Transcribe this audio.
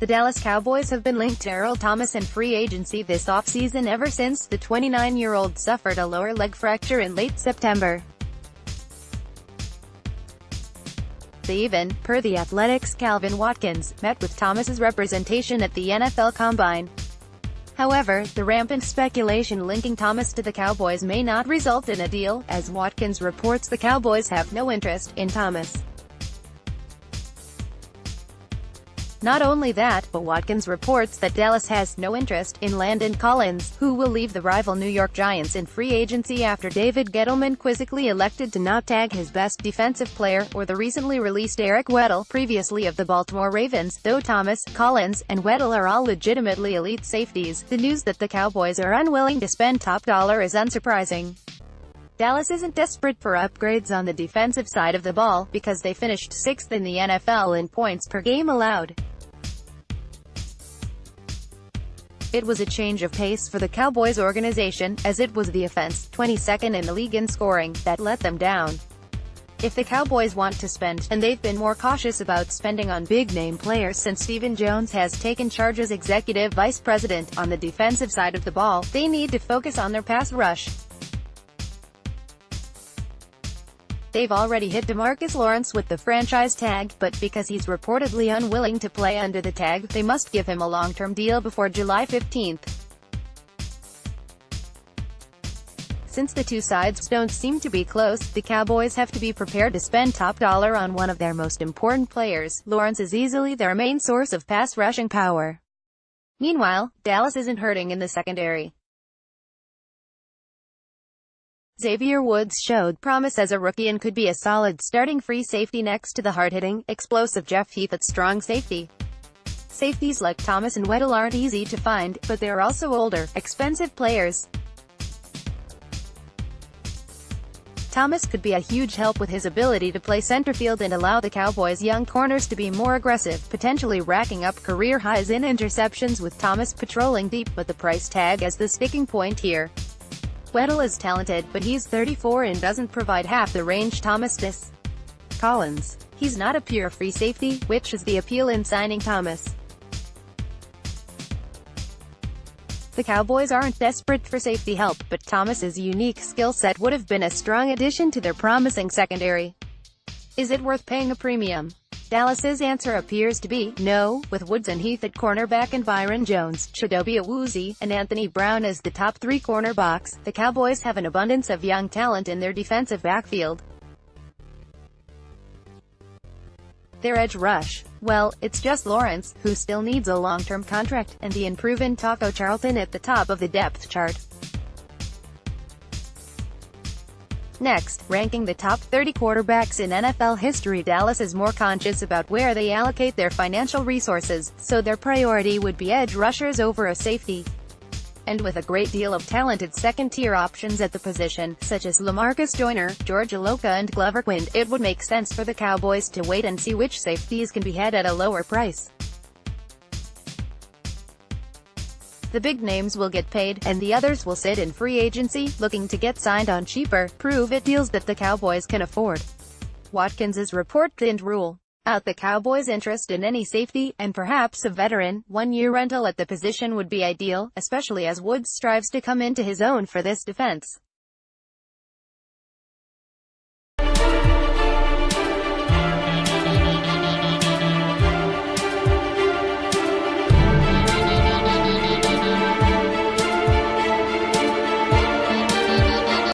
The Dallas Cowboys have been linked to Earl Thomas in free agency this offseason ever since the 29-year-old suffered a lower leg fracture in late September. They even, per The Athletic's Calvin Watkins, met with Thomas's representation at the NFL Combine. However, the rampant speculation linking Thomas to the Cowboys may not result in a deal, as Watkins reports the Cowboys have no interest in Thomas. Not only that, but Watkins reports that Dallas has no interest in Landon Collins, who will leave the rival New York Giants in free agency after David Gettleman quizzically elected to not tag his best defensive player, or the recently released Eric Weddle, previously of the Baltimore Ravens. Though Thomas, Collins, and Weddle are all legitimately elite safeties, the news that the Cowboys are unwilling to spend top dollar is unsurprising. Dallas isn't desperate for upgrades on the defensive side of the ball, because they finished 6th in the NFL in points per game allowed. It was a change of pace for the Cowboys organization, as it was the offense, 22nd in the league in scoring, that let them down. If the Cowboys want to spend, and they've been more cautious about spending on big-name players since Stephen Jones has taken charge as executive vice president, on the defensive side of the ball, they need to focus on their pass rush. They've already hit DeMarcus Lawrence with the franchise tag, but because he's reportedly unwilling to play under the tag, they must give him a long-term deal before July 15. Since the two sides don't seem to be close, the Cowboys have to be prepared to spend top dollar on one of their most important players. Lawrence is easily their main source of pass rushing power. Meanwhile, Dallas isn't hurting in the secondary. Xavier Woods showed promise as a rookie and could be a solid starting free safety next to the hard-hitting, explosive Jeff Heath at strong safety. Safeties like Thomas and Weddle aren't easy to find, but they're also older, expensive players. Thomas could be a huge help with his ability to play center field and allow the Cowboys' young corners to be more aggressive, potentially racking up career highs in interceptions with Thomas patrolling deep, but the price tag is the sticking point here. Weddle is talented, but he's 34 and doesn't provide half the range Thomas does. Collins. He's not a pure free safety, which is the appeal in signing Thomas. The Cowboys aren't desperate for safety help, but Thomas's unique skill set would have been a strong addition to their promising secondary. Is it worth paying a premium? Dallas's answer appears to be no, with Woods and Heath at cornerback and Byron Jones, Chidobe Awuzie, and Anthony Brown as the top three cornerbacks. The Cowboys have an abundance of young talent in their defensive backfield. Their edge rush, well, it's just Lawrence, who still needs a long-term contract, and the unproven Taco Charlton at the top of the depth chart. Next, ranking the top 30 quarterbacks in NFL history. Dallas is more conscious about where they allocate their financial resources, so their priority would be edge rushers over a safety. And with a great deal of talented second-tier options at the position, such as LaMarcus Joyner, George Iloka and Glover Quinn, it would make sense for the Cowboys to wait and see which safeties can be had at a lower price. The big names will get paid, and the others will sit in free agency, looking to get signed on cheaper, prove-it deals that the Cowboys can afford. Watkins's report didn't rule out the Cowboys' interest in any safety, and perhaps a veteran, one-year rental at the position would be ideal, especially as Woods strives to come into his own for this defense.